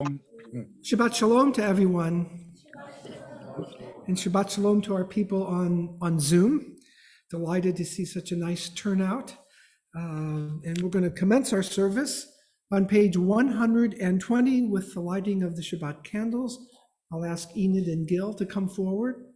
Shabbat Shalom to everyone, and Shabbat Shalom to our people on Zoom. Delighted to see such a nice turnout. And we're going to commence our service on page 120 with the lighting of the Shabbat candles. I'll ask Enid and Gil to come forward.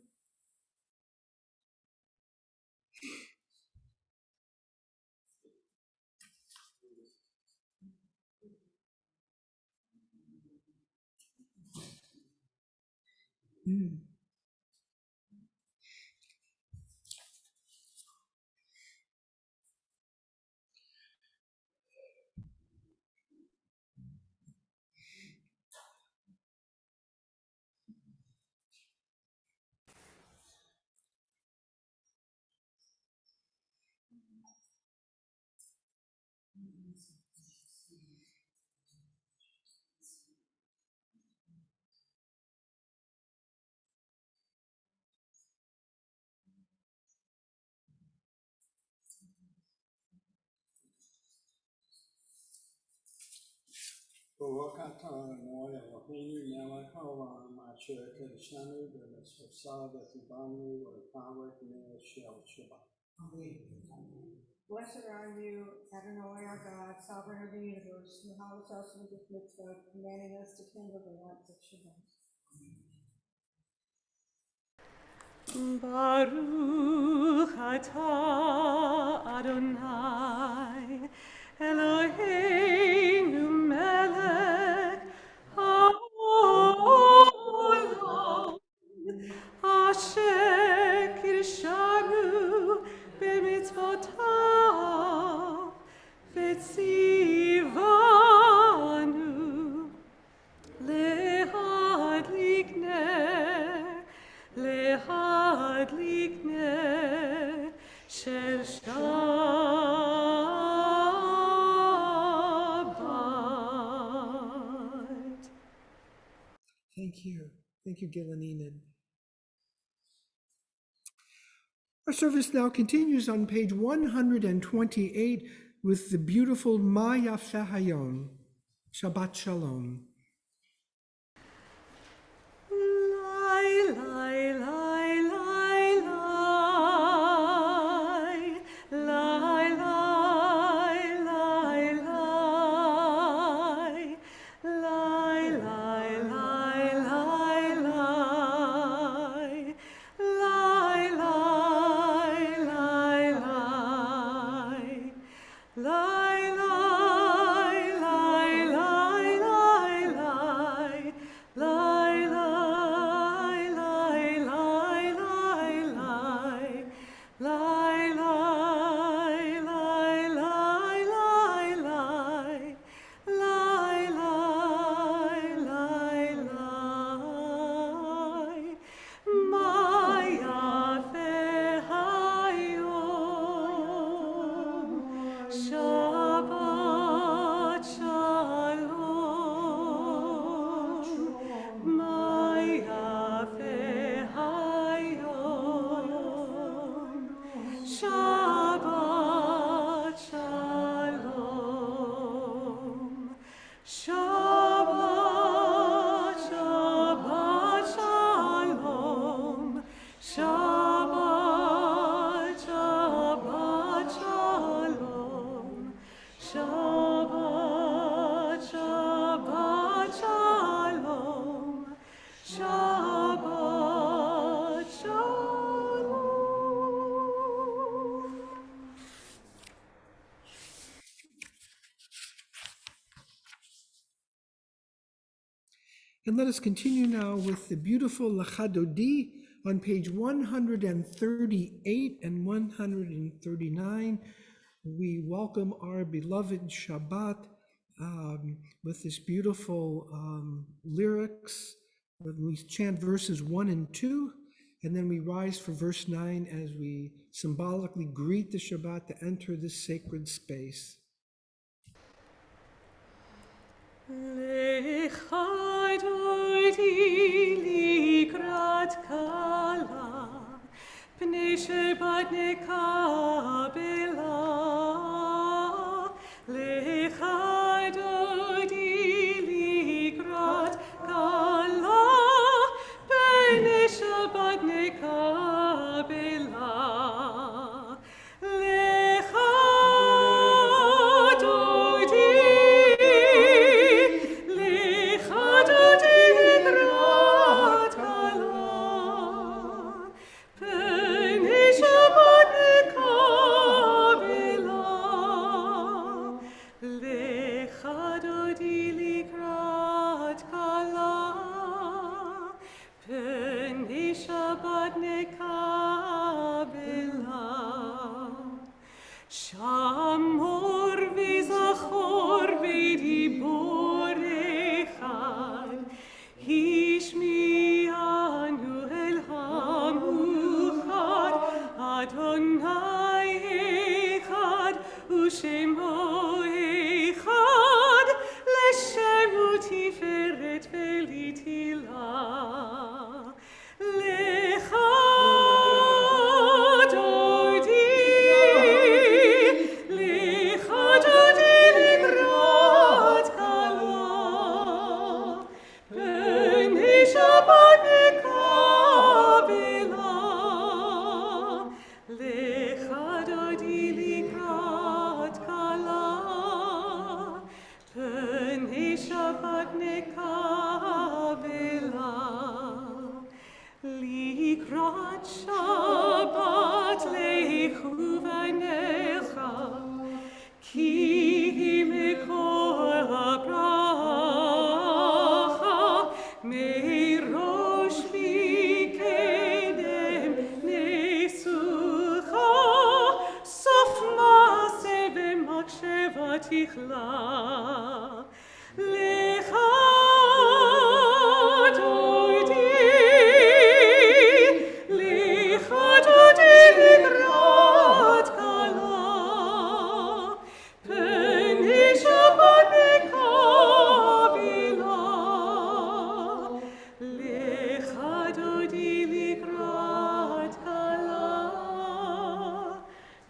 Baruch atah Adonai Eloheinu melech haolam asher kiddushanu b'mitzvosav v'tzivanu v'lefaresh ner shel Shabbat. Blessed are you, Adonai our God, sovereign of the universe, who hallows us with this mitzvah, commanding us to kindle the lamps of Shabbat. Baruch atah Adonai Eloheinu melech haolam asher kiddushanu b'mitzvotav v'tzivanu lehadlik ner shel Shabbat. Thank you. Thank you, Gil and Enid. Our service now continues on page 128 with the beautiful Ma Yafeh Hayom, Shabbat Shalom. Lai, lai, lai, lai, lai, lai, lai, lai, lai, lai, lai, lai, lai, lai, lai, lai. And let us continue now with the beautiful Lachadodi on page 138 and 139. We welcome our beloved Shabbat with this beautiful lyrics. We chant verses 1 and 2, and then we rise for verse 9 as we symbolically greet the Shabbat to enter this sacred space. Lechai doidi likrat kala, pnei Shabbat nekabela. Lechai doidi likrat et velitila. Lecha dodi, lecha dodi ligrat kala, b'nei Shabbat nekabela. Lecha dodi ligrat kala, b'nei Shabbat nekabela. Likrat Shabbat lechuvanecha, ki mekor bracha, meirosh mikedem nesucha, sof maase b'maksheva tichla. Lecha dodi, lecha dodi ligrat kala, b'nei Shabbat nekabela. Lecha dodi ligrat kala,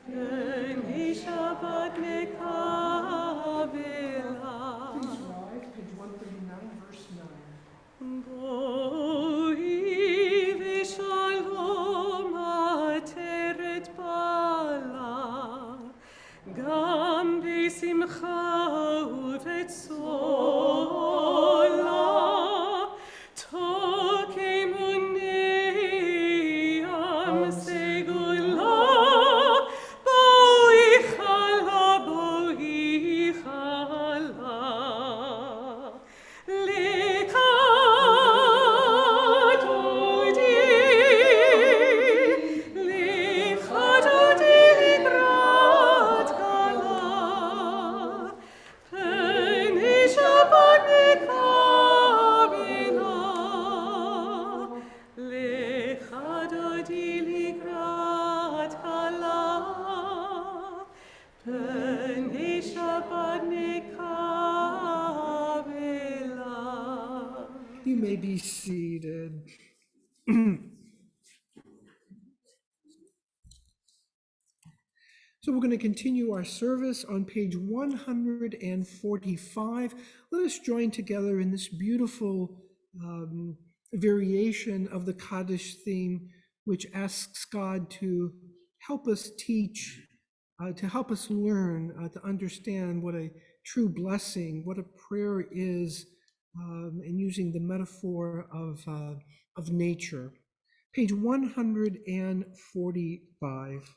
b'nei Shabbat nekabela. Please rise, page 139, verse 9. Boi v'shalom ateret bala, gam b'simcha u'vetzola, tokei am segula, boi chala, boi chala. Lecha dodi, lecha dodi ligrat kala, b'nei Shabbat nekabela. Lecha dodi ligrat kala, b'nei Shabbat nekabela. You may be seated. So we're going to continue our service on page 145. Let us join together in this beautiful variation of the Kiddush theme, which asks God to help us teach, to help us learn, to understand what a true blessing, what a prayer is, and using the metaphor of nature. Page 145.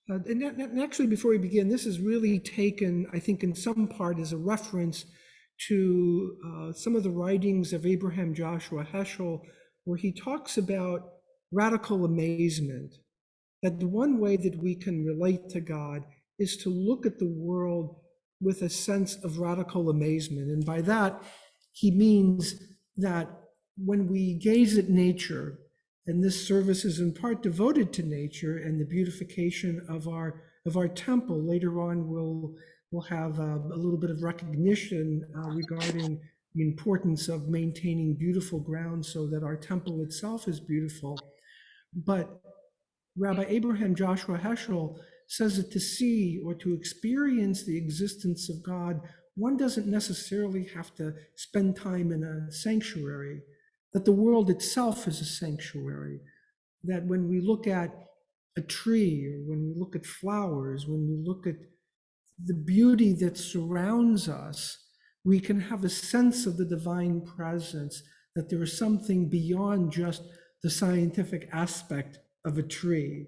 And actually, before we begin, this is really taken, I think, in some part as a reference to some of the writings of Abraham Joshua Heschel, where he talks about radical amazement, that the one way that we can relate to God is to look at the world with a sense of radical amazement. And by that, he means that when we gaze at nature, and this service is in part devoted to nature and the beautification of our temple. Later on, we'll have a little bit of recognition regarding the importance of maintaining beautiful grounds so that our temple itself is beautiful. But Rabbi Abraham Joshua Heschel says that to see or to experience the existence of God, one doesn't necessarily have to spend time in a sanctuary, that the world itself is a sanctuary, that when we look at a tree, or when we look at flowers, when we look at the beauty that surrounds us, we can have a sense of the divine presence, that there is something beyond just the scientific aspect of a tree.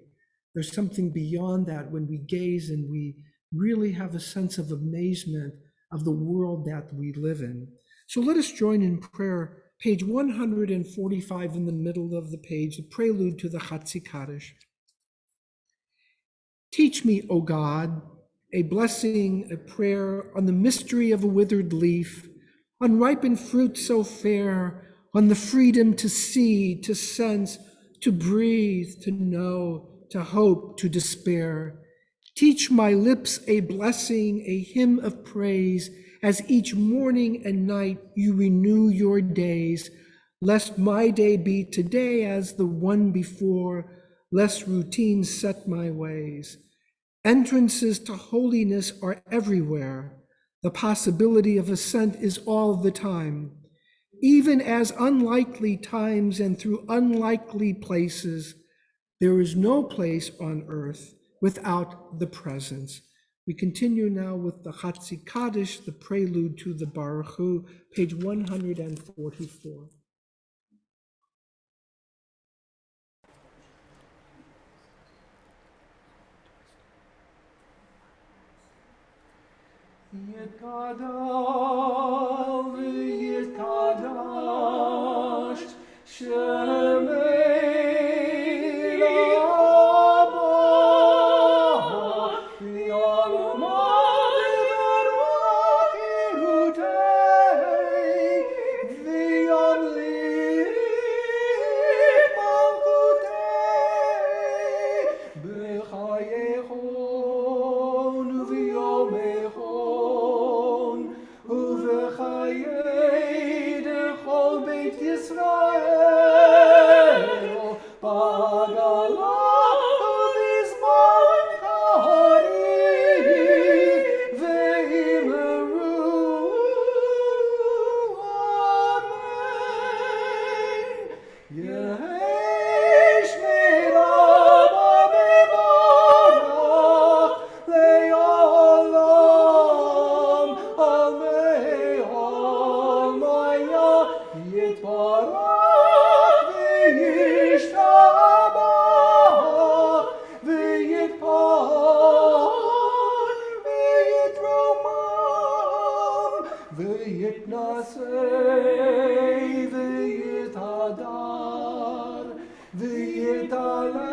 There's something beyond that when we gaze and we really have a sense of amazement of the world that we live in. So let us join in prayer. Page 145 in the middle of the page, the prelude to the Chatzi Kaddish. Teach me, O God, a blessing, a prayer on the mystery of a withered leaf, on ripened fruit so fair, on the freedom to see, to sense, to breathe, to know, to hope, to despair. Teach my lips a blessing, a hymn of praise, as each morning and night you renew your days, lest my day be today as the one before, lest routine set my ways. Entrances to holiness are everywhere. The possibility of ascent is all the time. Even as unlikely times and through unlikely places, there is no place on earth without the presence. We continue now with the Chatzi Kaddish, the prelude to the Baruch, page 144. Yitgadol v'yitkadosh Shemei Rabba V'yom Baruch Yehudei V'yom Lit Malchutei B'chayechon v'yomechon uv'chayei dechol Beit Yisrael b'agala uv'zman ha'ariv v'yimeru amen. Yesh mirabba mevarach le'olam almei almaya yitbarach v'yishtabach v'yitpar v'yitromam v'yitnasei v'yitadar v'yitaleh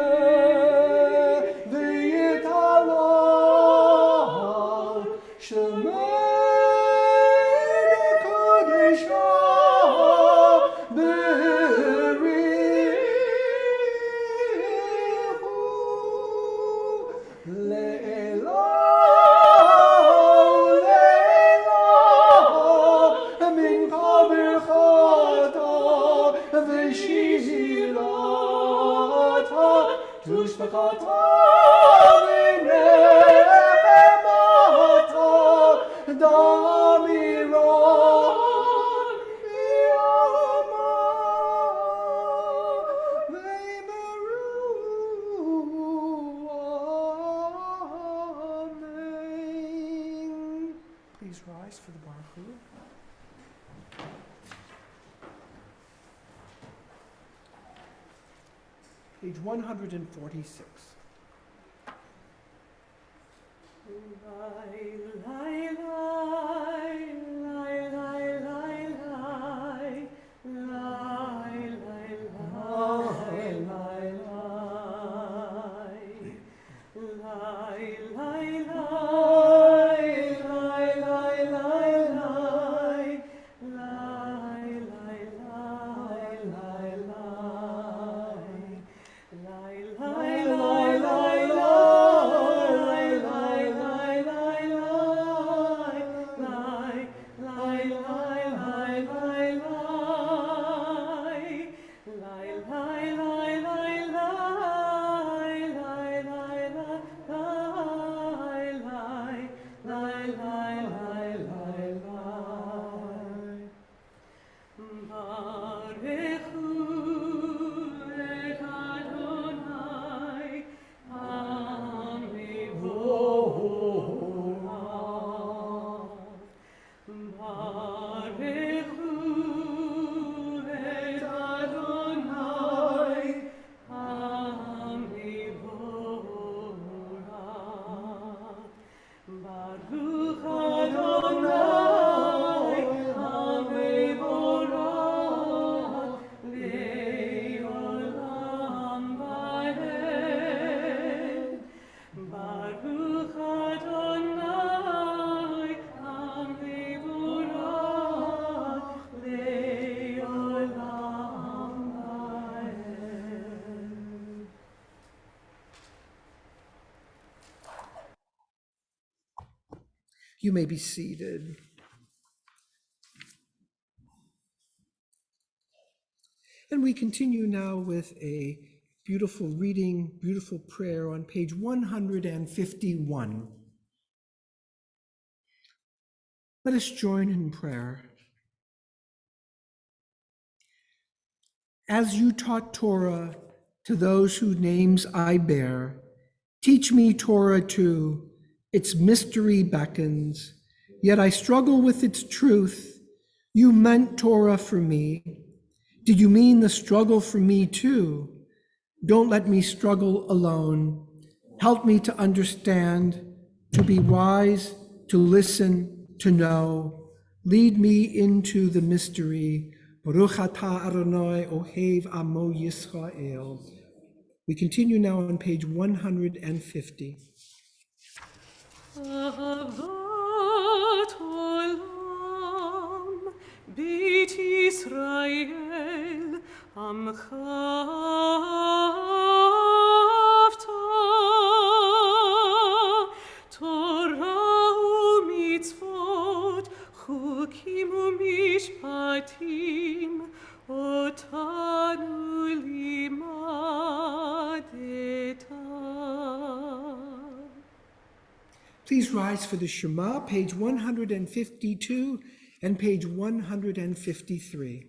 v'yitalal Shemei Kodesha b'richu le'elah le'elah min kaberchata v'shirata tushbachata v'nechemata damiran v'yama v'yimeru amen. Please rise for the Baruch. Page 146. You may be seated. And we continue now with a beautiful reading, beautiful prayer on page 151. Let us join in prayer. As you taught Torah to those whose names I bear, teach me Torah too. Its mystery beckons, yet I struggle with its truth. You meant Torah for me. Did you mean the struggle for me too? Don't let me struggle alone. Help me to understand, to be wise, to listen, to know. Lead me into the mystery. Baruch atah Adonai ohev amo Yisrael. We continue now on page 150. Ahavat olam, Beit Yisrael, Amcha avta, Torah u'mitzvot, Chukim u'mishpatim, Otanu limadeta. Please rise for the Shema, page 152 and page 153.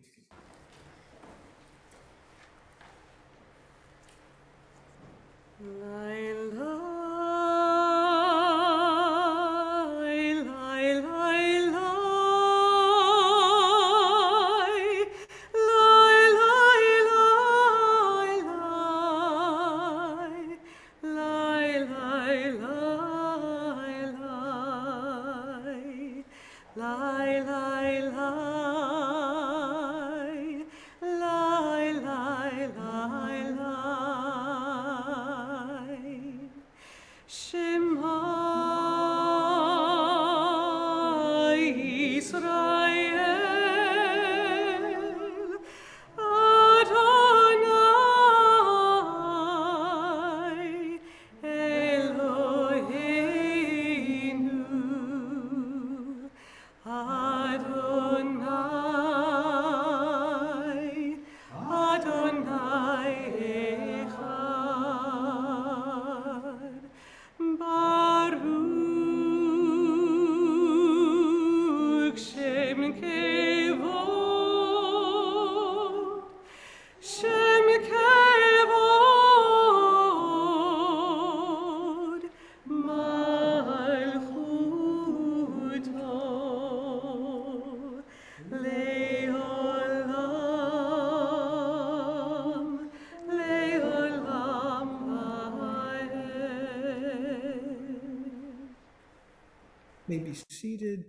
May be seated,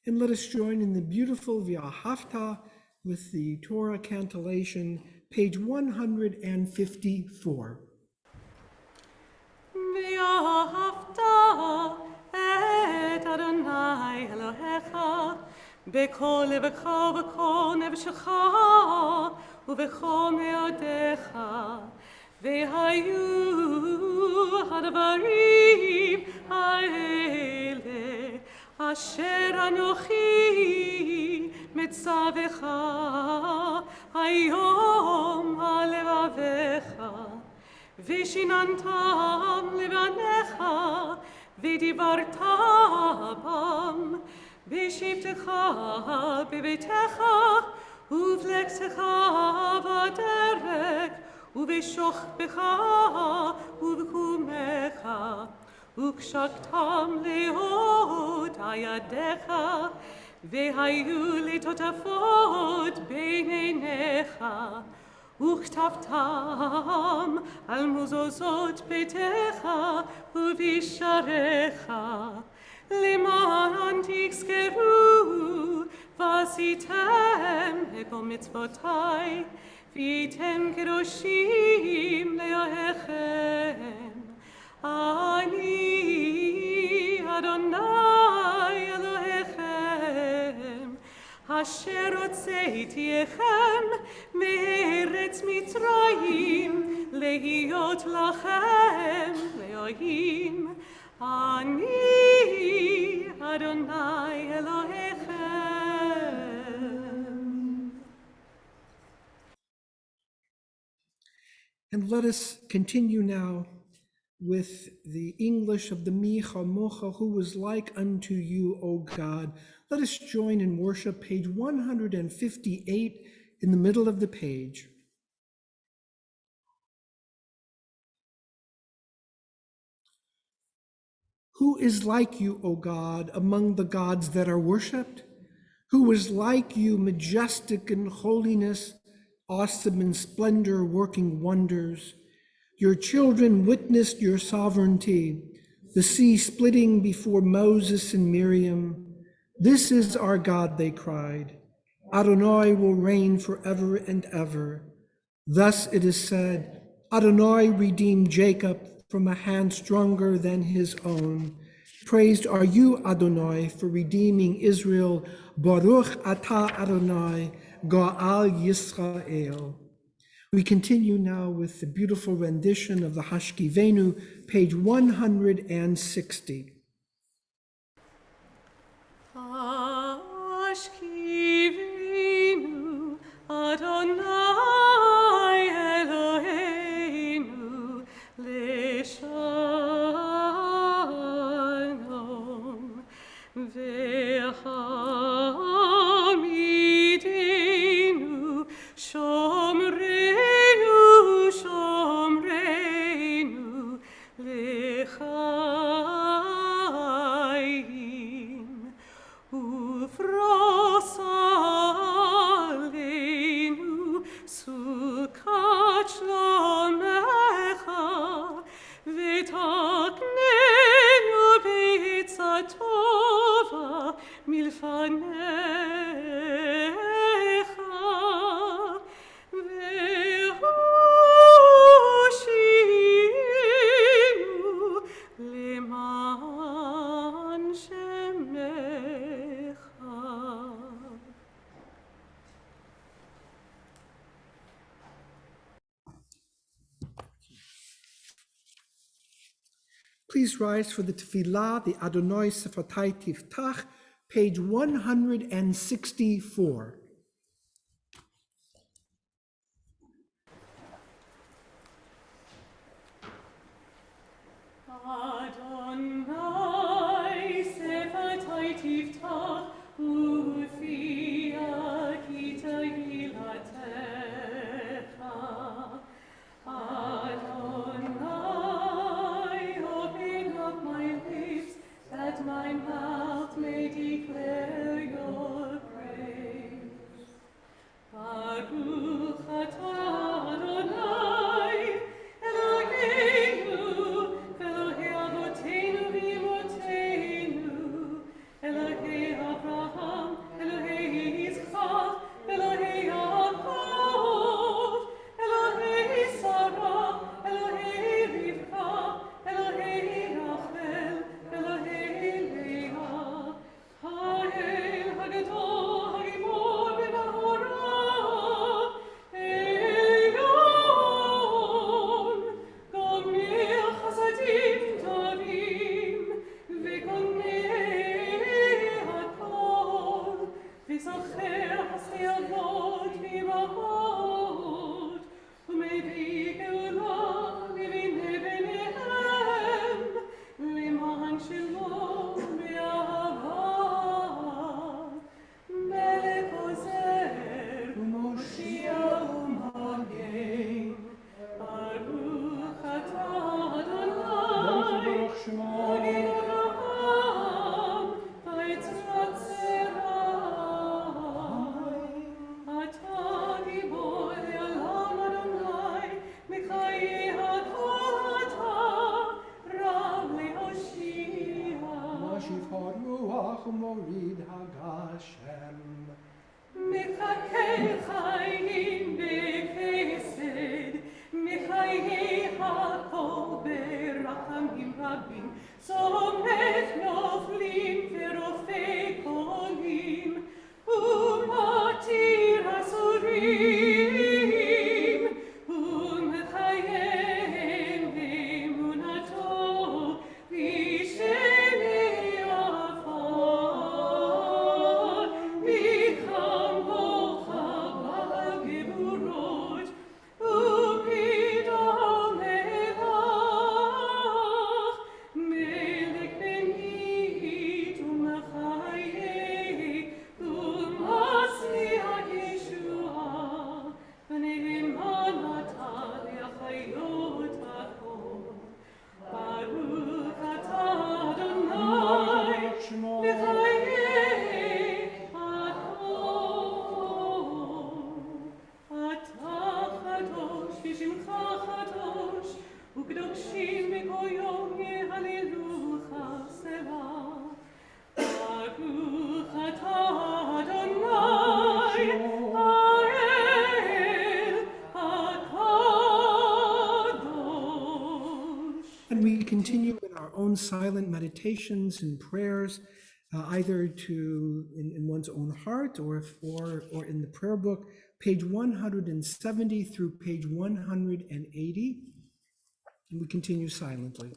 and let us join in the beautiful V'ahavta with the Torah cantillation, page 154. ואהבת את אדוני אלוהיך בכל לבך ובכל נפשך ובכל מאודך, והיו הדברים האלה אשר אנוכי מצווך היום על לבביך, ושיננתם לבניך, ודיברת בם, בשבתך בביתך, ובלכתך בדרך, ובשוכבך ובקומך, וקשקתם לאות ידיך, והיו לטוטפות בין עיניך, וכתבתם על מזוזות ביתך ובשעריך, למען תזכרו ועשיתם את כל מצוותי, והייתם קדושים לאלוהיכם. אני אדוני אלוהיכם, אשר הוצאתיכם מארץ מצרים, להיות לכם לאלוהים. אני אדוני אלוהיכם. And let us continue now with the English of the Misha Mocha, who was like unto you, O God. Let us join in worship, page 158 in the middle of the page. Who is like you, O God, among the gods that are worshipped? Who is like you, majestic in holiness, awesome in splendor, working wonders? Your children witnessed your sovereignty, the sea splitting before Moses and Miriam. This is our God, they cried. Adonai will reign forever and ever. Thus it is said, Adonai redeemed Jacob from a hand stronger than his own. Praised are you, Adonai, for redeeming Israel. Baruch atah Adonai, Ga'al Yisrael. We continue now with the beautiful rendition of the Hashkivenu, page 160. Ashkivenu Adonai Eloheinu Leshalom Ve'hamidenu Shomreinu Shomreinu Lechaim Ufros aleinu sukat shlomecha v'taknenu b'etza tova milfanecha v'hoshinu leman shemecha. Please rise for the Tefillah, the Adonai Sefatai Tiftach, page 164. Adonai sefatai tiftach ufia kita hilatecha. Adonai, open up my lips that my mouth may declare your praise. Baruch atah Adonai Eloheinu, Elohei Avotenu our own silent meditations and prayers, either in one's own heart or in the prayer book, page 170 through page 180. And we continue silently.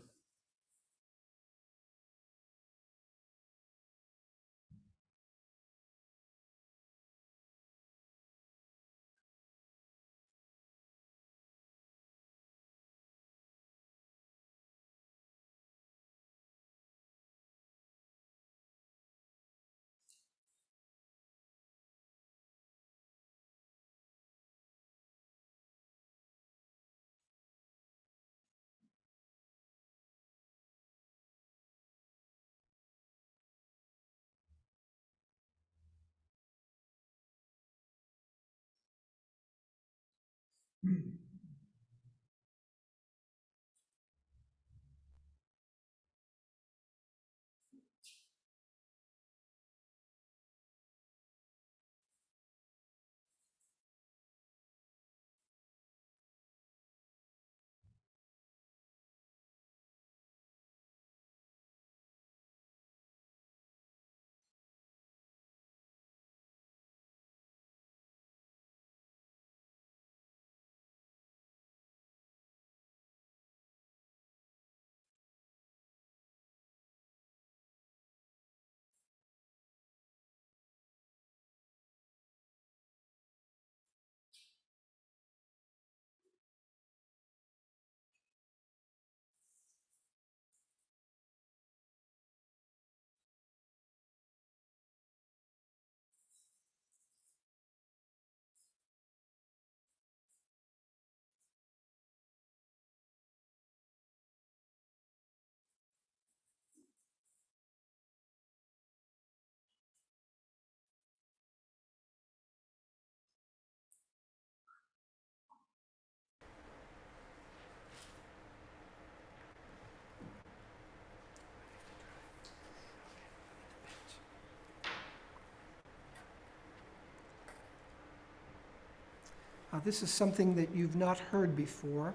This is something that you've not heard before.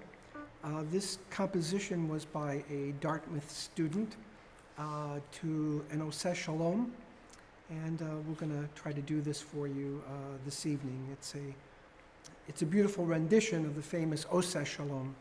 This composition was by a Dartmouth student to an Oseh Shalom, and we're going to try to do this for you this evening. It's a beautiful rendition of the famous Oseh Shalom.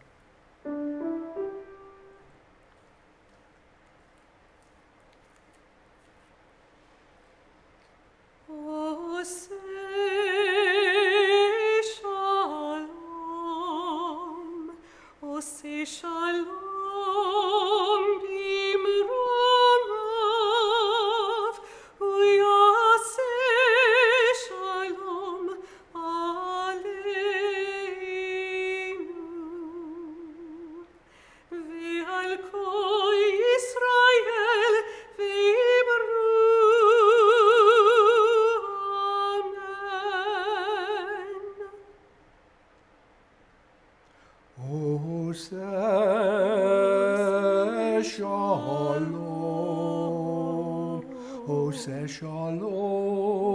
Oseh Shalom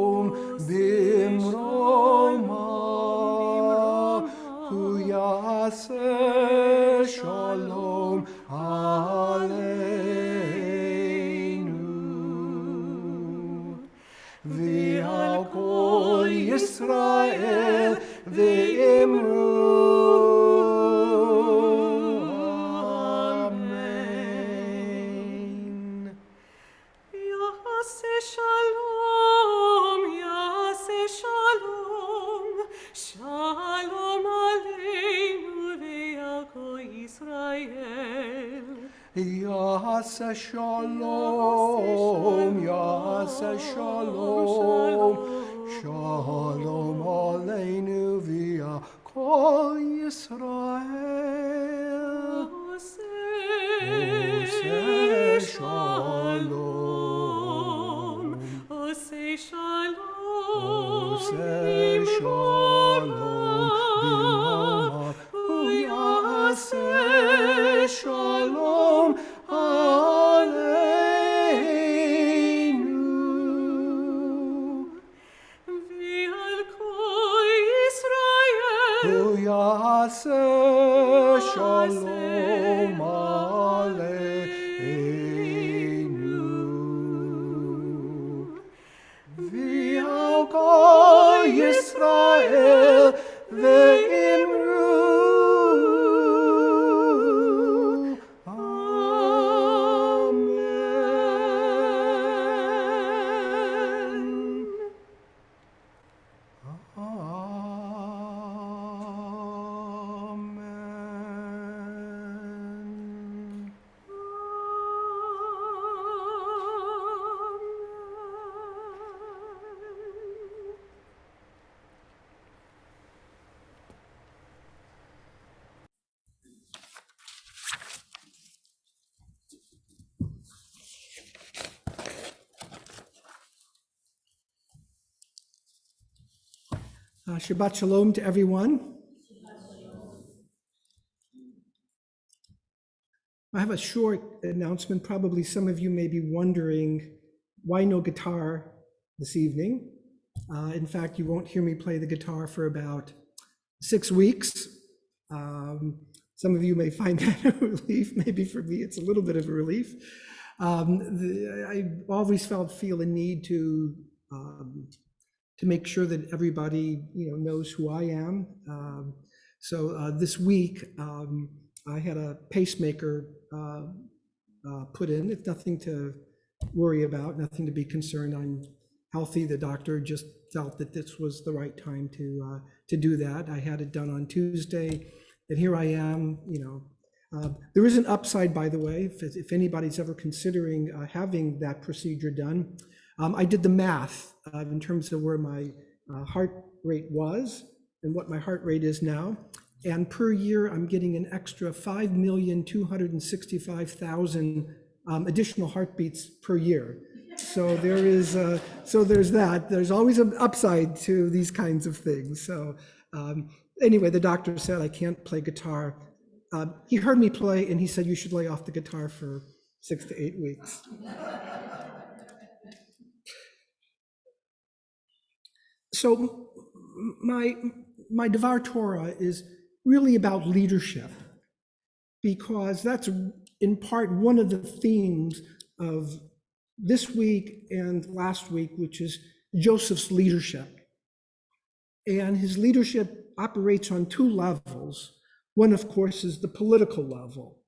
bimroma hu yaseh shalom aleinu v'al kol Yisrael v'imru Yaseh shalom, Yaseh shalom, shalom aleinu v'ya kol Yisrael. Oseh shalom, Oseh shalom, Oseh shalom, b'moma hu yaseh shalom. Aleinu v'al kol Yisrael hu yaseh shalom aleinu. Amen. Shabbat Shalom to everyone. I have a short announcement. Probably some of you may be wondering why no guitar this evening. In fact, you won't hear me play the guitar for about 6 weeks. Some of you may find that a relief. Maybe for me, it's a little bit of a relief. I always feel a need to make sure that everybody knows who I am. So this week I had a pacemaker put in. It's nothing to worry about, nothing to be concerned. I'm healthy. The doctor just felt that this was the right time to do that. I had it done on Tuesday, and here I am. There is an upside, by the way, if anybody's ever considering having that procedure done. I did the math in terms of where my heart rate was and what my heart rate is now. And per year, I'm getting an extra 5,265,000 additional heartbeats per year. So there's that. There's always an upside to these kinds of things. So anyway, the doctor said I can't play guitar. He heard me play and he said, you should lay off the guitar for 6 to 8 weeks. So my Devar Torah is really about leadership, because that's in part one of the themes of this week and last week, which is Joseph's leadership. And his leadership operates on 2 levels. One, of course, is the political level,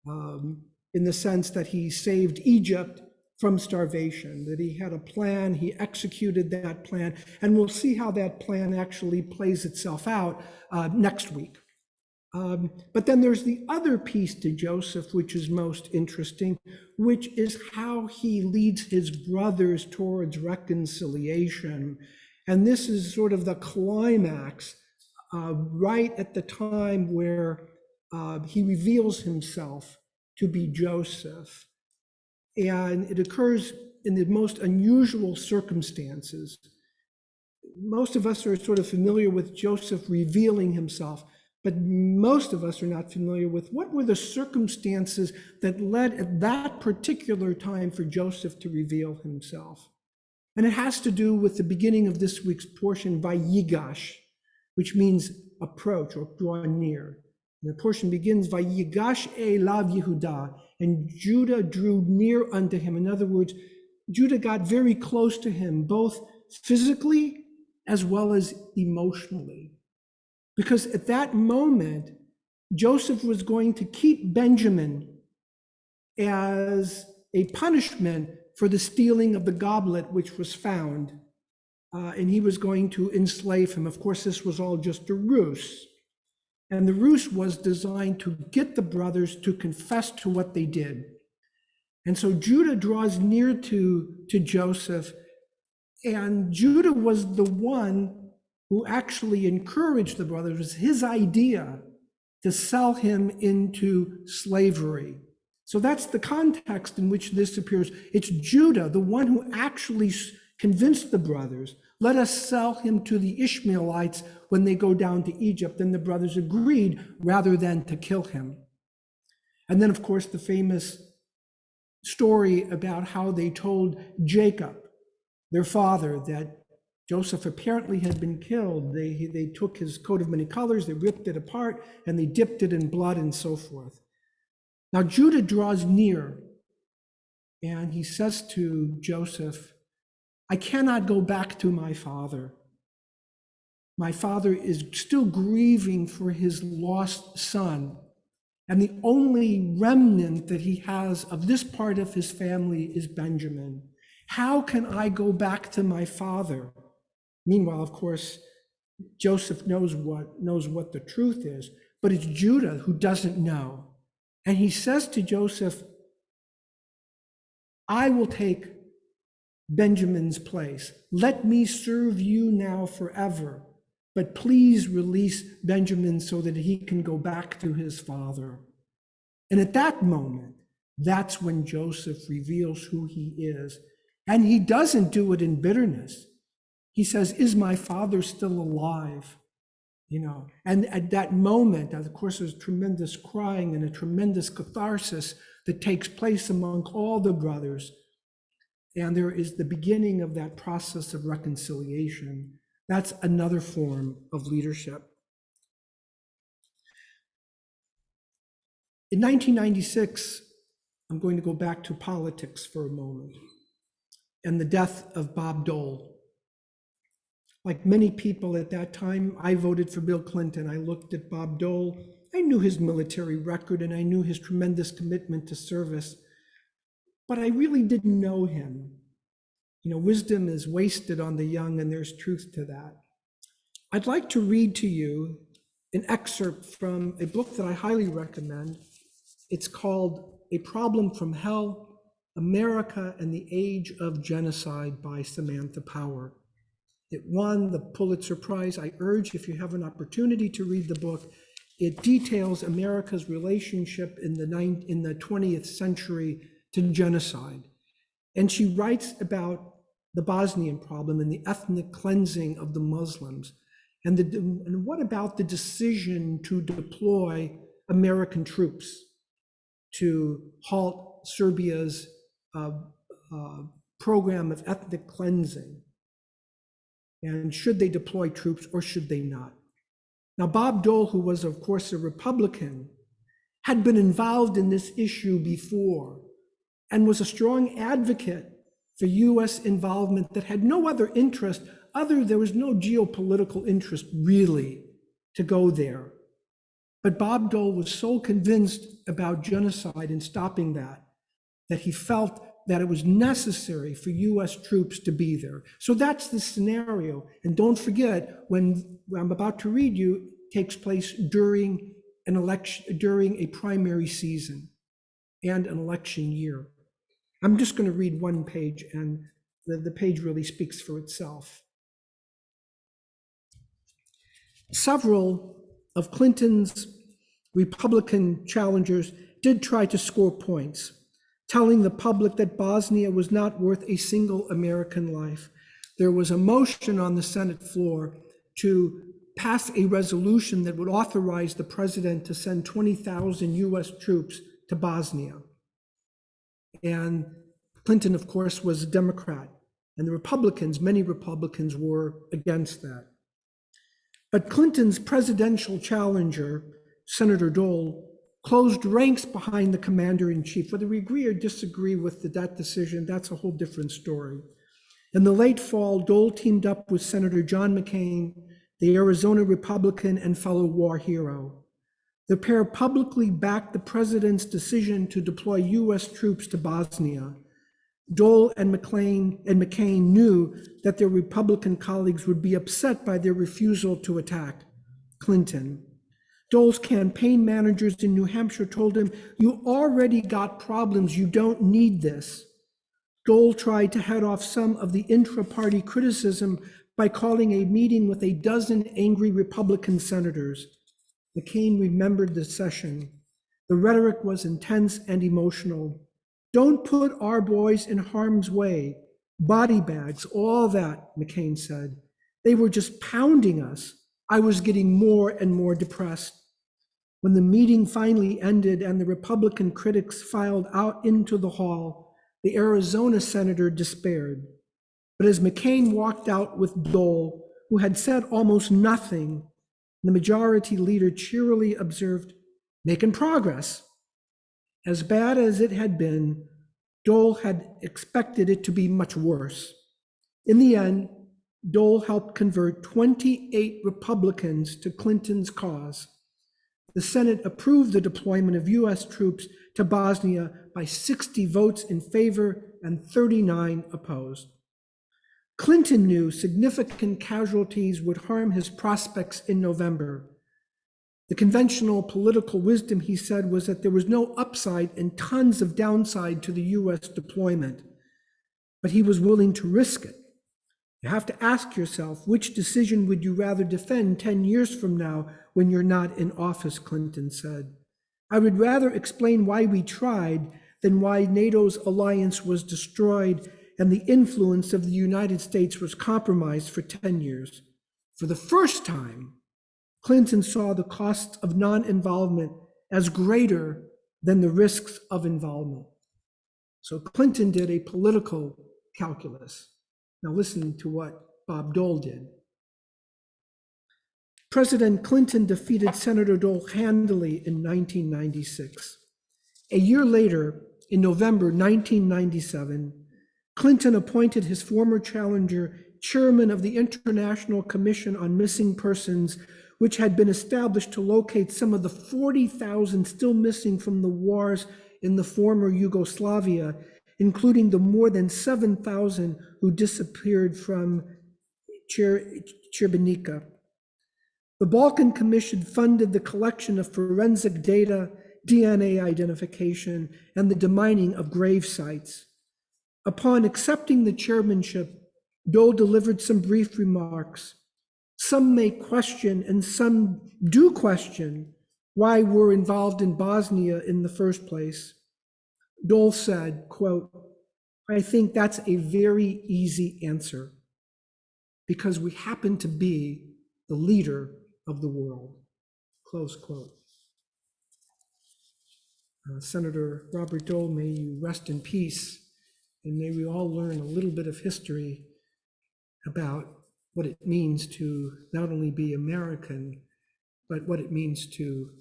in the sense that he saved Egypt from starvation, that he had a plan, he executed that plan, and we'll see how that plan actually plays itself out next week. But then there's the other piece to Joseph, which is most interesting, which is how he leads his brothers towards reconciliation. And this is sort of the climax, right at the time where he reveals himself to be Joseph. And it occurs in the most unusual circumstances. Most of us are sort of familiar with Joseph revealing himself, but most of us are not familiar with what were the circumstances that led at that particular time for Joseph to reveal himself. And it has to do with the beginning of this week's portion, Vayigash, which means approach or draw near. The portion begins, Vayigash elav Yehuda, and Judah drew near unto him. In other words, Judah got very close to him, both physically as well as emotionally. Because at that moment, Joseph was going to keep Benjamin as a punishment for the stealing of the goblet which was found. And he was going to enslave him. Of course, this was all just a ruse. And the ruse was designed to get the brothers to confess to what they did. And so Judah draws near to Joseph, and Judah was the one who actually encouraged the brothers. It was his idea to sell him into slavery. So that's the context in which this appears. It's Judah, the one who actually convinced the brothers, let us sell him to the Ishmaelites when they go down to Egypt. And the brothers agreed rather than to kill him. And then, of course, the famous story about how they told Jacob, their father, that Joseph apparently had been killed. They took his coat of many colors, they ripped it apart, and they dipped it in blood and so forth. Now Judah draws near, and he says to Joseph, I cannot go back to my father. My father is still grieving for his lost son. And the only remnant that he has of this part of his family is Benjamin. How can I go back to my father? Meanwhile, of course, Joseph knows what the truth is, but it's Judah who doesn't know. And he says to Joseph, I will take Benjamin's place. Let me serve you now forever, but please release Benjamin so that he can go back to his father. And at that moment, that's when Joseph reveals who he is. And he doesn't do it in bitterness. He says, is my father still alive? And at that moment, of course, there's tremendous crying and a tremendous catharsis that takes place among all the brothers. And there is the beginning of that process of reconciliation. That's another form of leadership. In 1996, I'm going to go back to politics for a moment, and the death of Bob Dole. Like many people at that time, I voted for Bill Clinton. I looked at Bob Dole. I knew his military record and I knew his tremendous commitment to service, but I really didn't know him. Wisdom is wasted on the young, and there's truth to that. I'd like to read to you an excerpt from a book that I highly recommend. It's called A Problem from Hell, America and the Age of Genocide by Samantha Power. It won the Pulitzer Prize. I urge, if you have an opportunity to read the book, it details America's relationship in the 20th century to genocide. And she writes about the Bosnian problem and the ethnic cleansing of the Muslims. And what about the decision to deploy American troops to halt Serbia's program of ethnic cleansing? And should they deploy troops or should they not? Now, Bob Dole, who was, of course, a Republican, had been involved in this issue before and was a strong advocate for US involvement that had no other interest there was no geopolitical interest really to go there. But Bob Dole was so convinced about genocide and stopping that he felt that it was necessary for US troops to be there. So that's the scenario. And don't forget, when I'm about to read you, takes place during an election, during a primary season and an election year. I'm just going to read one page, and the page really speaks for itself. Several of Clinton's Republican challengers did try to score points, telling the public that Bosnia was not worth a single American life. There was a motion on the Senate floor to pass a resolution that would authorize the president to send 20,000 US troops to Bosnia. And Clinton, of course, was a Democrat, and many Republicans were against that. But Clinton's presidential challenger, Senator Dole, closed ranks behind the commander-in-chief. Whether we agree or disagree with that decision, that's a whole different story. In the late fall, Dole teamed up with Senator John McCain, the Arizona Republican and fellow war hero. The pair publicly backed the president's decision to deploy US troops to Bosnia. Dole and McCain knew that their Republican colleagues would be upset by their refusal to attack Clinton. Dole's campaign managers in New Hampshire told him, "You already got problems, you don't need this." Dole tried to head off some of the intra-party criticism by calling a meeting with a dozen angry Republican senators. McCain remembered the session. The rhetoric was intense and emotional. "Don't put our boys in harm's way. Body bags, all that," McCain said. "They were just pounding us. I was getting more and more depressed." When the meeting finally ended and the Republican critics filed out into the hall, the Arizona senator despaired. But as McCain walked out with Dole, who had said almost nothing, the majority leader cheerily observed, "Making progress." As bad as it had been, Dole had expected it to be much worse. In the end, Dole helped convert 28 Republicans to Clinton's cause. The Senate approved the deployment of US troops to Bosnia by 60 votes in favor and 39 opposed. Clinton knew significant casualties would harm his prospects in November. The conventional political wisdom, he said, was that there was no upside and tons of downside to the US deployment, but he was willing to risk it. You have to ask yourself, which decision would you rather defend 10 years from now when you're not in office, Clinton said. I would rather explain why we tried than why NATO's alliance was destroyed and the influence of the United States was compromised for 10 years. For the first time, Clinton saw the costs of non-involvement as greater than the risks of involvement. So Clinton did a political calculus. Now listen to what Bob Dole did. President Clinton defeated Senator Dole handily in 1996. A year later, in November 1997, Clinton appointed his former challenger chairman of the International Commission on Missing Persons, which had been established to locate some of the 40,000 still missing from the wars in the former Yugoslavia, including the more than 7,000 who disappeared from Srebrenica. The Balkan Commission funded the collection of forensic data, DNA identification, and the demining of grave sites. Upon accepting the chairmanship, Dole delivered some brief remarks. Some may question, and some do question, why we're involved in Bosnia in the first place. Dole said, quote, I think that's a very easy answer, because we happen to be the leader of the world, close quote. Senator Robert Dole, may you rest in peace, and may we all learn a little bit of history about what it means to not only be American, but what it means to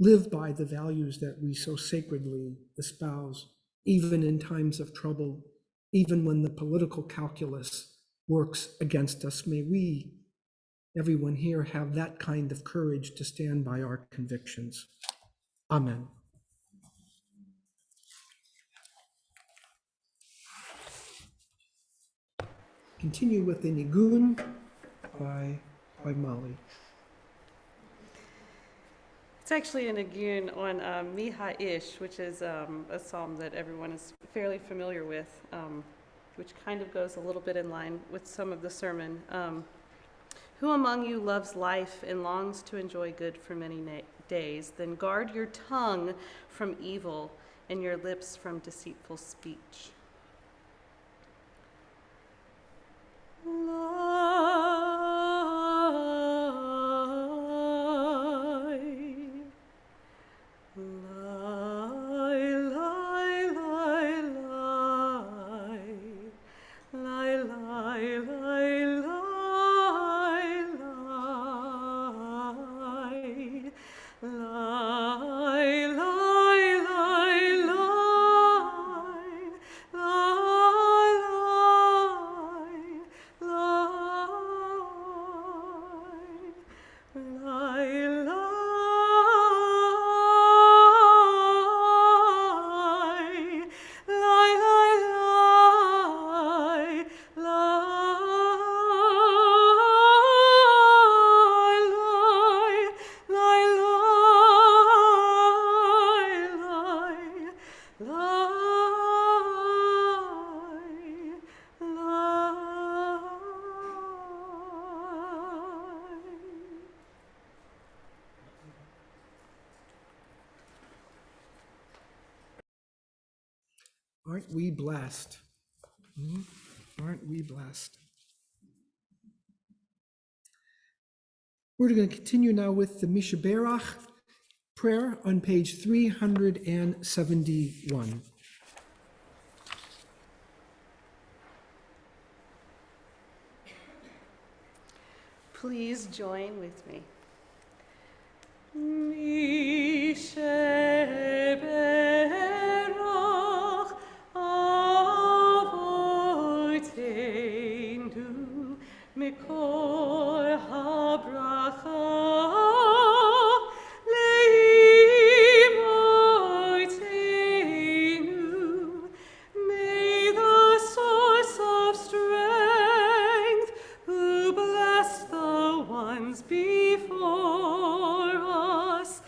live by the values that we so sacredly espouse, even in times of trouble, even when the political calculus works against us. May we, everyone here, have that kind of courage to stand by our convictions. Amen. Continue with the Nigun by Molly. It's actually a nigun on Misha Ish, which is a psalm that everyone is fairly familiar with, which kind of goes a little bit in line with some of the sermon. Who among you loves life and longs to enjoy good for many days? Then guard your tongue from evil and your lips from deceitful speech. Aren't we blessed? Aren't we blessed? We're going to continue now with the Misha Barach prayer on page 371. Please join with me. Misha Barach avoteinu mikol habracha leimoteinu. May the source of strength comes before us.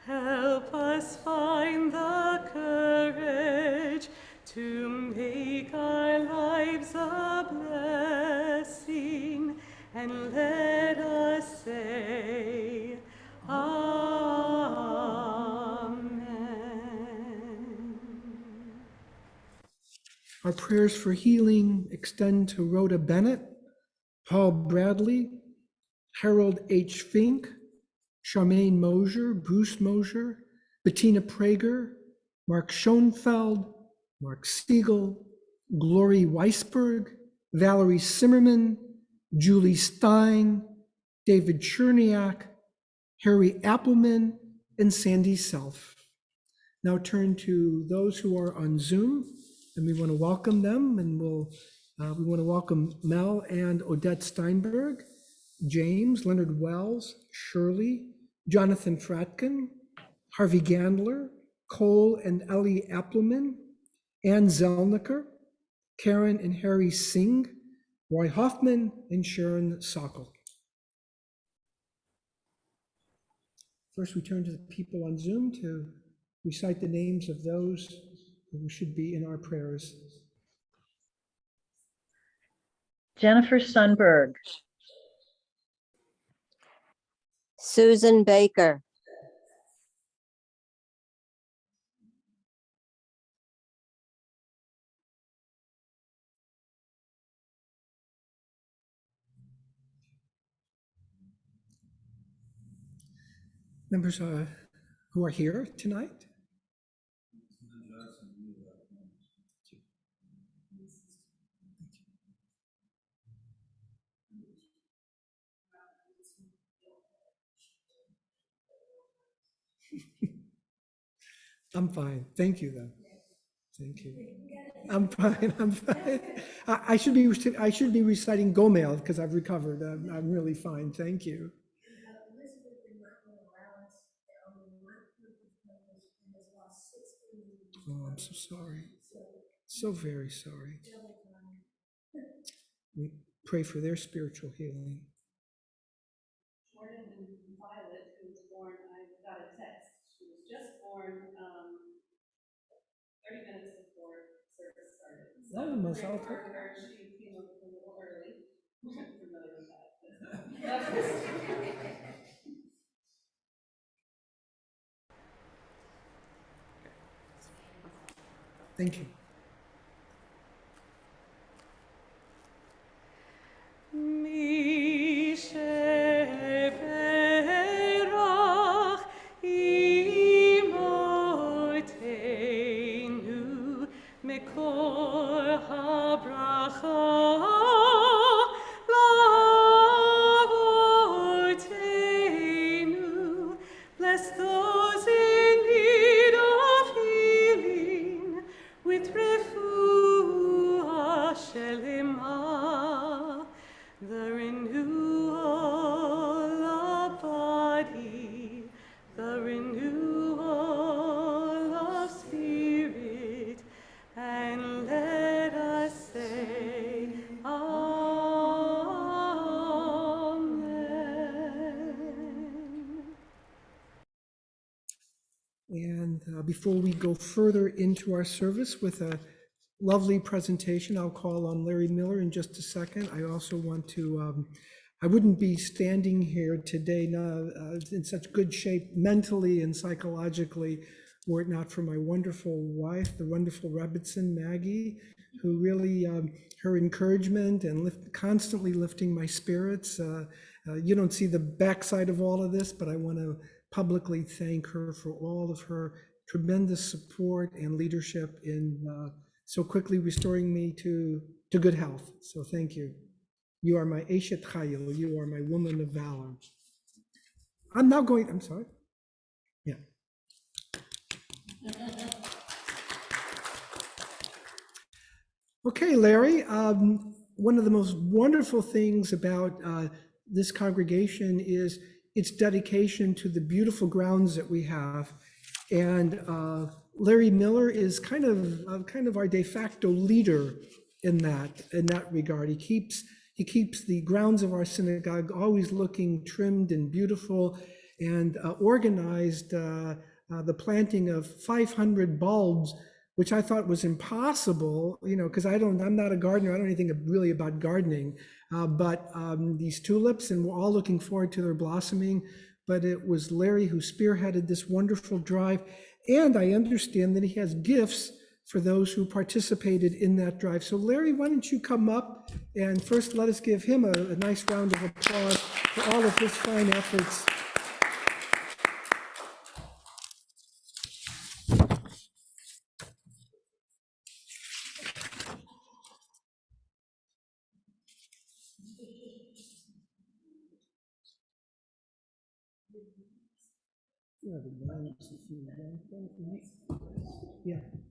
Help us find the courage to make our lives a blessing, and let us say, Amen. Our prayers for healing extend to Rhoda Bennett, Paul Bradley, Harold H. Fink, Charmaine Mosier, Bruce Mosier, Bettina Prager, Mark Schoenfeld, Mark Siegel, Glory Weisberg, Valerie Zimmerman, Julie Stein, David Cherniak, Harry Appleman, and Sandy Self. Now turn to those who are on Zoom, and we want to welcome them, and we want to welcome Mel and Odette Steinberg, James, Leonard Wells, Shirley, Jonathan Fratkin, Harvey Gandler, Cole and Ellie Appleman, Ann Zelnicker, Karen and Harry Singh, Roy Hoffman, and Sharon Sokol. First, we turn to the people on Zoom to recite the names of those who should be in our prayers. Jennifer Sundberg, Susan Baker, Members who are here tonight. I'm fine. Thank you, though. Thank you. I'm fine. I'm fine. I should be reciting Gomel because I've recovered. I'm really fine. Thank you. Oh, I'm so sorry. So very sorry. We pray for their spiritual healing. Jordan and Violet, who was born, I got a text. She was just born 30 minutes before service started. So Oh, most pray I'll for take- her. She came up a little early. I'm familiar with that. Thank you. Misha Barach imotenu mekor habracha lavotenu. Bless those in need of healing with refuah shelema, the renewal of body, the renewal of spirit, and let us say, Amen. And before we go further into our service with a lovely presentation, I'll call on Larry Miller in just a second. I also want to, I wouldn't be standing here today in such good shape mentally and psychologically were it not for my wonderful wife, the wonderful Rebbitzin, Maggie, who really, her encouragement and constantly lifting my spirits. You don't see the backside of all of this, but I want to publicly thank her for all of her tremendous support and leadership in so quickly restoring me to good health. So thank you. You are my Eshet Chayil. You are my woman of valor. I'm sorry. Yeah. Okay, Larry, one of the most wonderful things about this congregation is its dedication to the beautiful grounds that we have. And Larry Miller is kind of our de facto leader in that regard. He he keeps the grounds of our synagogue always looking trimmed and beautiful, and organized the planting of 500 bulbs, which I thought was impossible, because I'm not a gardener. I don't know anything really about gardening, but these tulips, and we're all looking forward to their blossoming. But it was Larry who spearheaded this wonderful drive. And I understand that he has gifts for those who participated in that drive. So Larry, why don't you come up and first let us give him a nice round of applause for all of his fine efforts.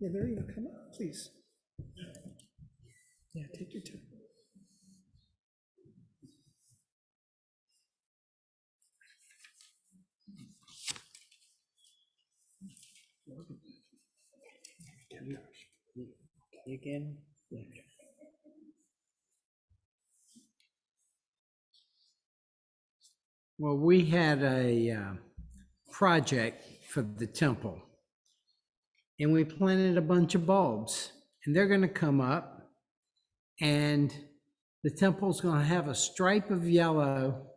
Yeah, there you go. Come up, please. Yeah, take your time. Again? Well, we had a project for the temple, and we planted a bunch of bulbs, and they're going to come up, and the temple's going to have a stripe of yellow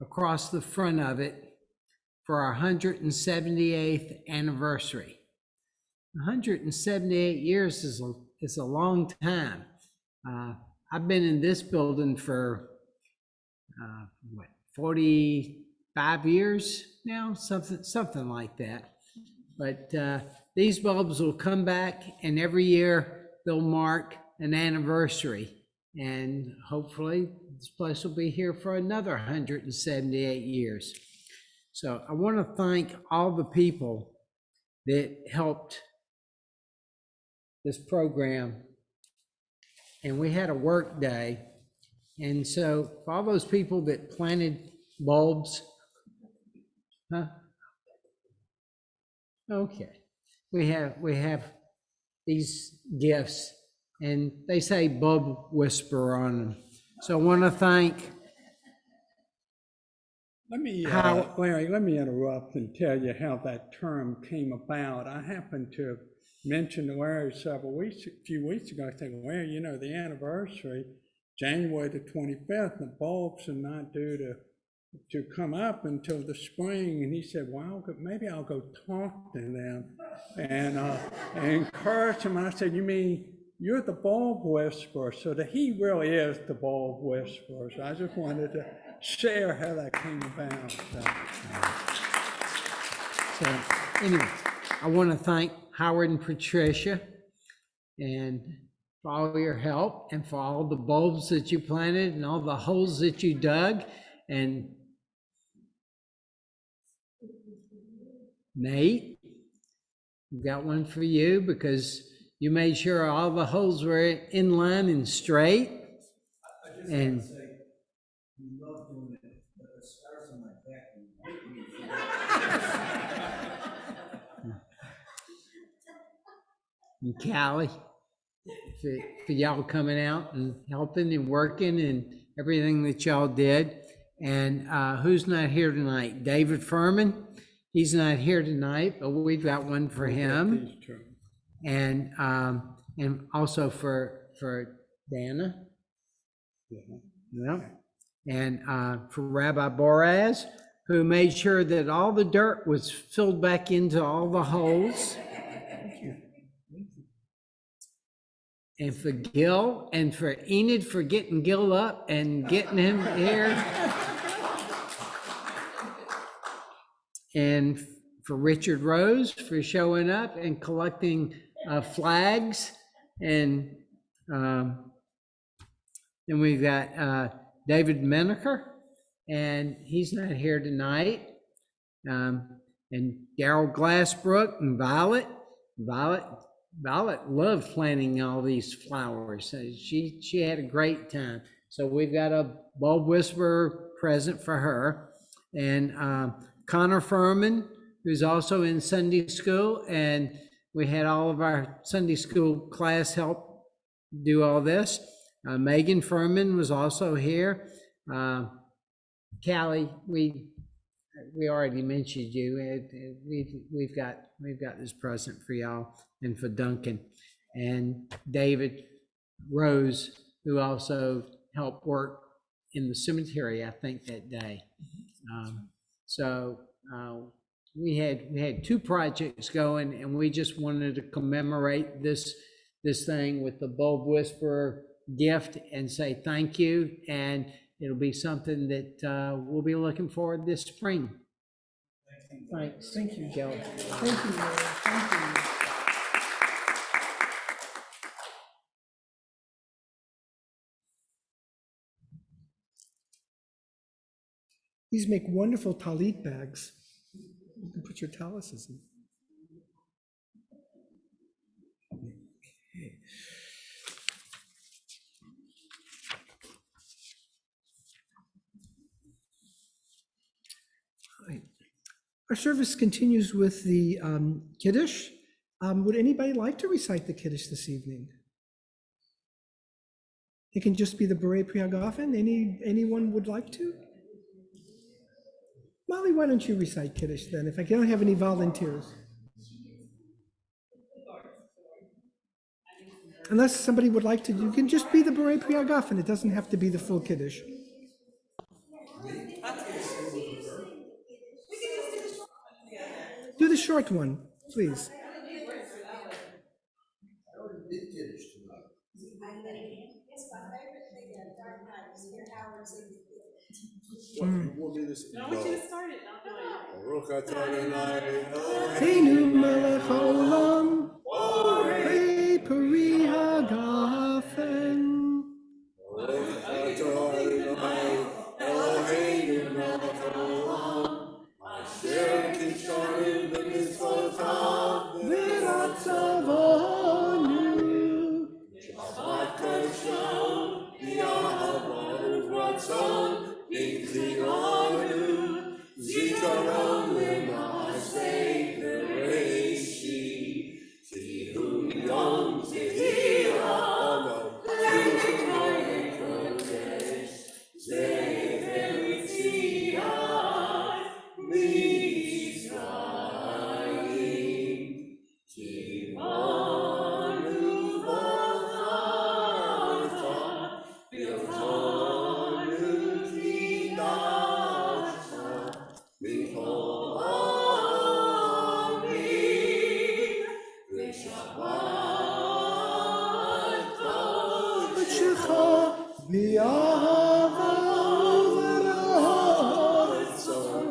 across the front of it for our 178th anniversary. 178 years is a long time. I've been in this building for 45 years now, something like that. But these bulbs will come back, and every year they'll mark an anniversary. And hopefully this place will be here for another 178 years. So I want to thank all the people that helped this program. And we had a work day. And so for all those people that planted bulbs, Okay. We have these gifts, and they say bulb whisperer on them. So I want to thank Larry, let me interrupt and tell you how that term came about. I happened to mention to Larry a few weeks ago. I said, Larry, the anniversary, January the 25th, the bulbs are not due to come up until the spring. And he said, well, maybe I'll go talk to them and encourage them. And I said, you mean you're the bulb whisperer? So that he really is the bulb whisperer. So I just wanted to share how that came about. So anyway, I want to thank Howard and Patricia and for all your help, and for all the bulbs that you planted and all the holes that you dug. And Nate, we've got one for you because you made sure all the holes were in line and straight. And you love doing it, but the scars on my back. And Callie, for y'all coming out and helping and working and everything that y'all did. And who's not here tonight? David Furman. He's not here tonight, but we've got one for him. And also for Dana. Yeah. And for Rabbi Boraz, who made sure that all the dirt was filled back into all the holes. And for Gil, and for Enid for getting Gil up and getting him here. And for Richard Rose for showing up and collecting flags. And then we've got David Menaker, and he's not here tonight. And Daryl Glassbrook and Violet loved planting all these flowers. She had a great time. So we've got a bulb whisperer present for her. And Connor Furman, who's also in Sunday school, and we had all of our Sunday school class help do all this. Megan Furman was also here. Callie, we already mentioned you. We've got this present for y'all and for Duncan and David Rose, who also helped work in the cemetery, I think, that day. So we had two projects going, and we just wanted to commemorate this thing with the Bulb Whisperer gift and say thank you. And it'll be something that we'll be looking forward this spring. Thanks. Thank you, Kelly. Thank you, Lord. Thank you. These make wonderful talit bags. You can put your talises in. Okay. All right. Our service continues with the Kiddush. Would anybody like to recite the Kiddush this evening? It can just be the B'rei Priagafen. Anyone would like to? Molly, why don't you recite Kiddush then, if I don't have any volunteers? Unless somebody would like to, you can just be the B'rei Priagafen. It doesn't have to be the full Kiddush. Do the short one, please. You want me to say? No, I want you to start it. Baruch Adonai Einu melech haolam, B'rei Pri Hagafen. Baruch Adonai Eloheinu melech haolam, asher kishanu b'mitzvotav V'ratzavonu. Shabbat kosher v'yahavon v'ratzon v'klionu zikaron l'maaseh bereishit tihu yom tehira ono l'kei kodesh zever tziat Mitzrayim Kivanu v'charta v'yotanu kidashta v'chol ha'amim v'shabbat B'shecha v'yahava v'ratzon.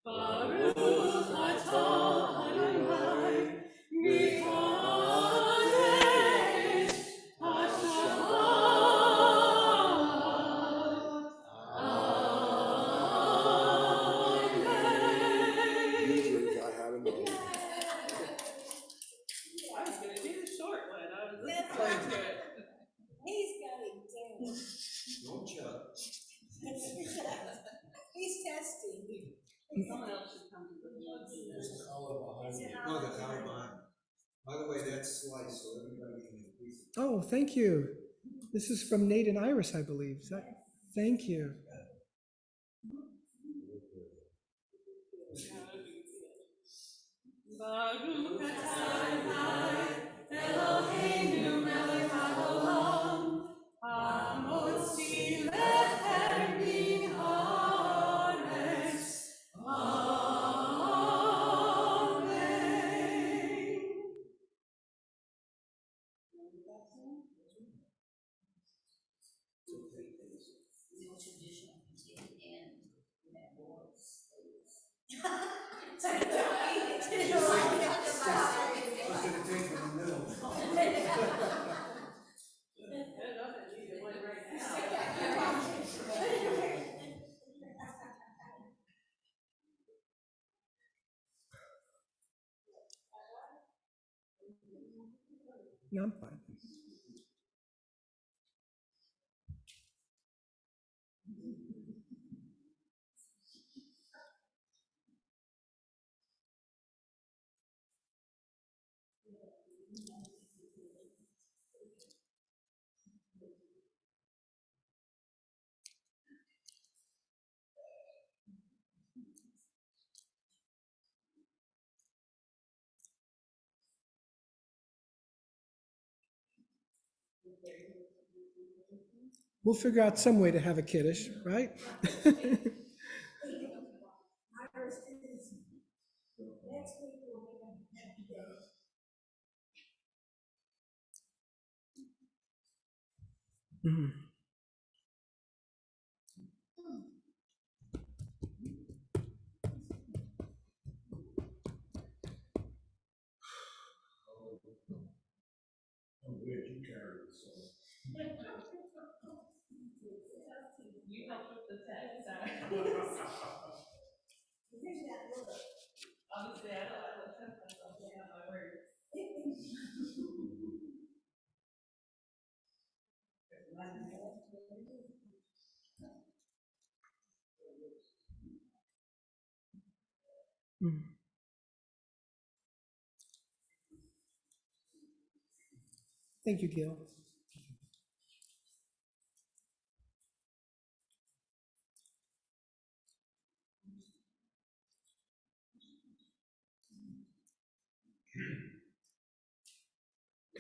Baruch atah Adonai mekadesh hashavat. Amen. You drink, I had enough. I was gonna do the short one. I was looking forward to it. He's got it down. Don't judge. He's testing. Someone else should come to the meeting. There's a color behind you. No, the color behind. By the way, that's sliced, so everybody can increase it. Oh, thank you. This is from Nate and Iris, I believe. Is that? Thank you. Baruch Adonai Eloheinu melech haolam, hamotzi lechem min haaretz. Amen. No, I'm fine. We'll figure out some way to have a Kiddush, right? Mhm. Mhm. Thank you, Gil.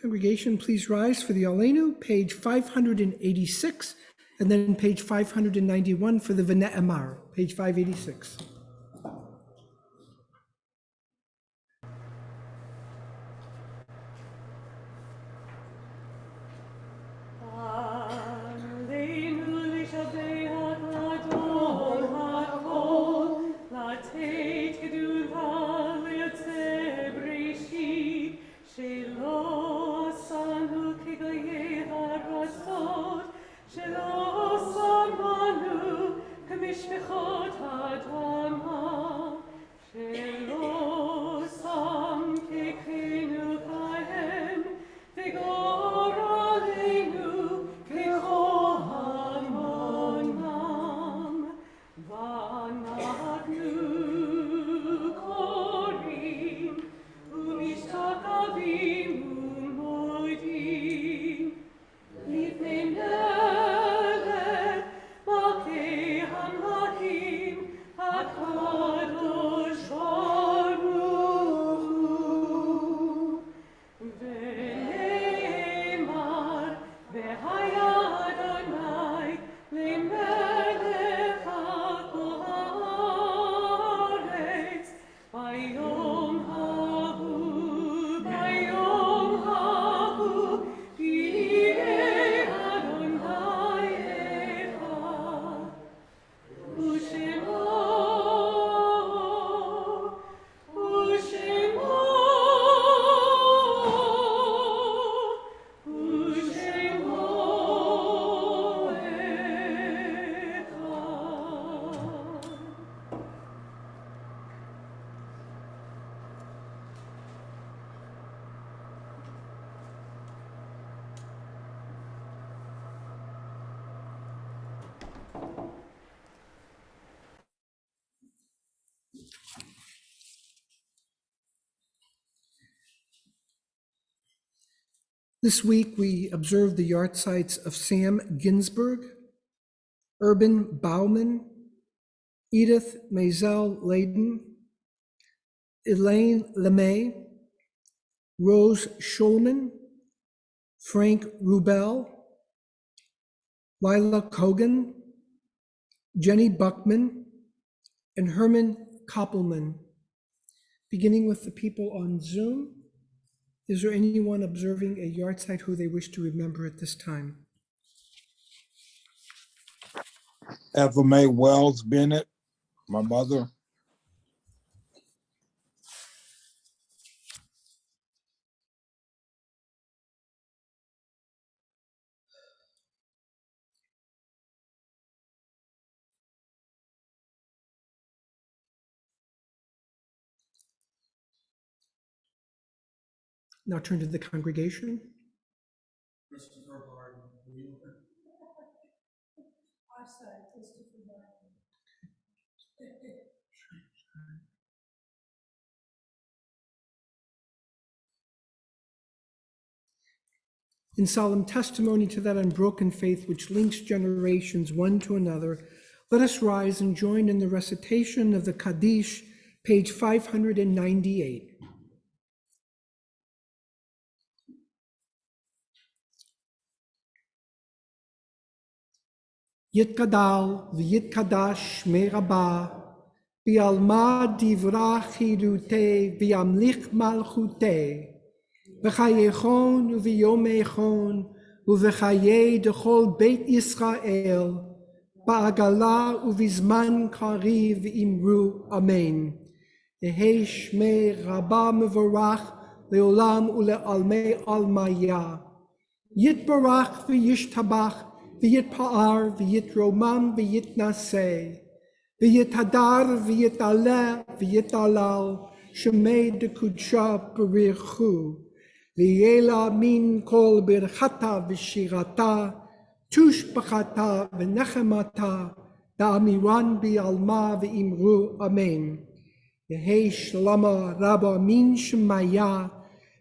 Congregation, please rise for the Alenu, page 586, and then page 591 for the Vene Emar, page 586. This week, we observed the yahrzeits of Sam Ginsberg, Urban Bauman, Edith Maisel Layden, Elaine LeMay, Rose Schulman, Frank Rubel, Lila Kogan, Jenny Buckman, and Herman Koppelman. Beginning with the people on Zoom, is there anyone observing a yahrzeit who they wish to remember at this time? Ethel May Wells Bennett, my mother. Now turn to the congregation. In solemn testimony to that unbroken faith which links generations one to another, let us rise and join in the recitation of the Kaddish, page 598. Yitgadal v'yitkadash me rabba, v'alma divra chilute v'yamlich malchute, v'chayechon v'yomechon uv'chaye dechol beit Yisrael, ba'agala uv'zman kariv imru amen. Yehi shmei rabba mevorach leolam ule'almei almaya. Yitbarach v'yishtabach v'yitpa'ar v'yitromam v'yitnaseh v'yitadar v'yitaleh v'yitalal shemei dekudsha b'richu v'yela min kol birchata v'shirata tushbachata v'nechemata da'amiran bi'alma v'imru amen. Yehi shlama rabba min shemaya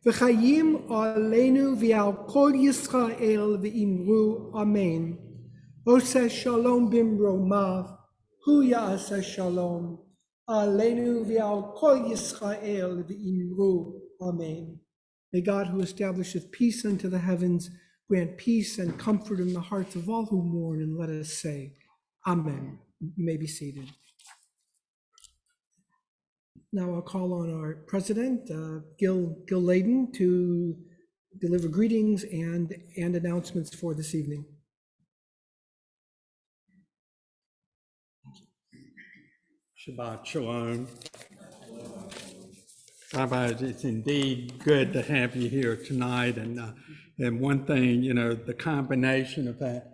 v'chayim aleinu v'al kol Yisrael v'imru amen. Oseh shalom bimromav, hu ya'aseh shalom, aleinu v'al kol Yisrael v'imru amen. May God, who establisheth peace unto the heavens, grant peace and comfort in the hearts of all who mourn, and let us say, Amen. You may be seated. Now I'll call on our president, Gil Layden, to deliver greetings and announcements for this evening. Shabbat Shalom. Rabbi, it's indeed good to have you here tonight. And one thing, you know, the combination of that,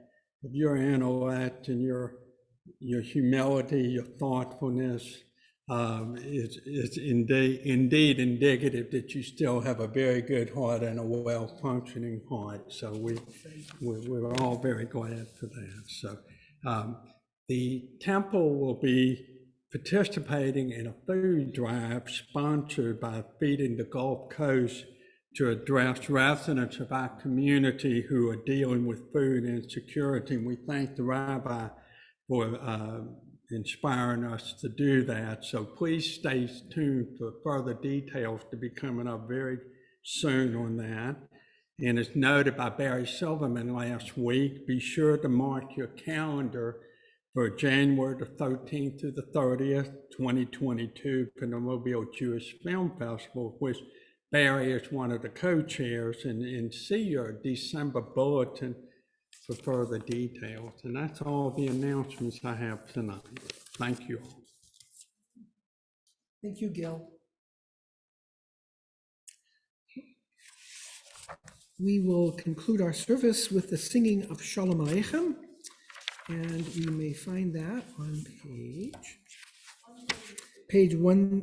of your intellect and your humility, your thoughtfulness, is indeed indicative that you still have a very good heart and a well-functioning heart. So we're all very glad for that. So the temple will be participating in a food drive sponsored by Feeding the Gulf Coast to address residents of our community who are dealing with food insecurity. And we thank the rabbi for inspiring us to do that. So please stay tuned for further details to be coming up very soon on that. And as noted by Barry Silverman last week, be sure to mark your calendar for January the 13th to the 30th, 2022, for the Mobile Jewish Film Festival, which Barry is one of the co-chairs, and see your December bulletin for further details. And that's all the announcements I have tonight. Thank you all. Thank you, Gil. We will conclude our service with the singing of Shalom Aleichem, and you may find that on page one,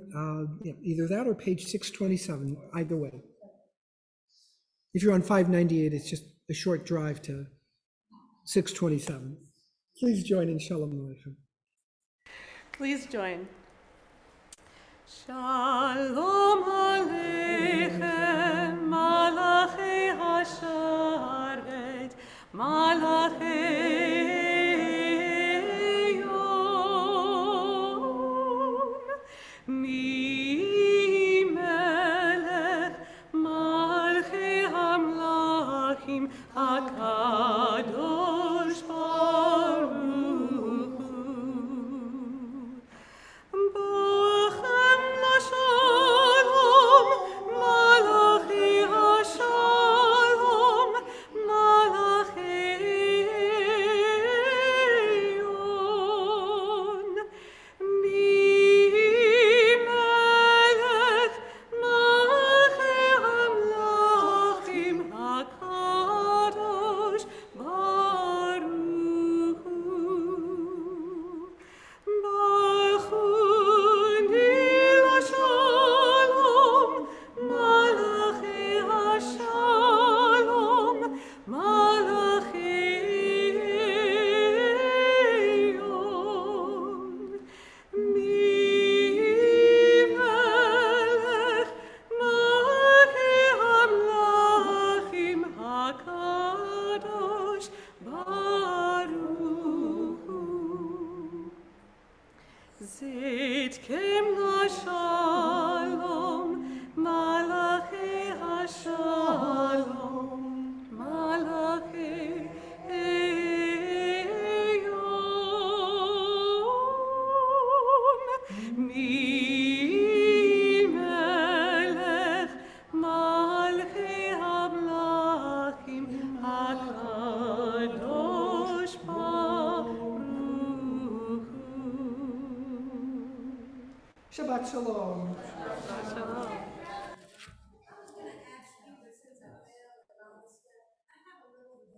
either that or page 627, either way. If you're on 598, it's just a short drive to 627. Please join in Shalom Aleichem. Please join. Shalom Aleichem, Malachei Hasharet, Malachei HaKadosh Baruch Hu. Bochem LaShalom, Malachi HaShalom, Malachi Shabbat Shalom.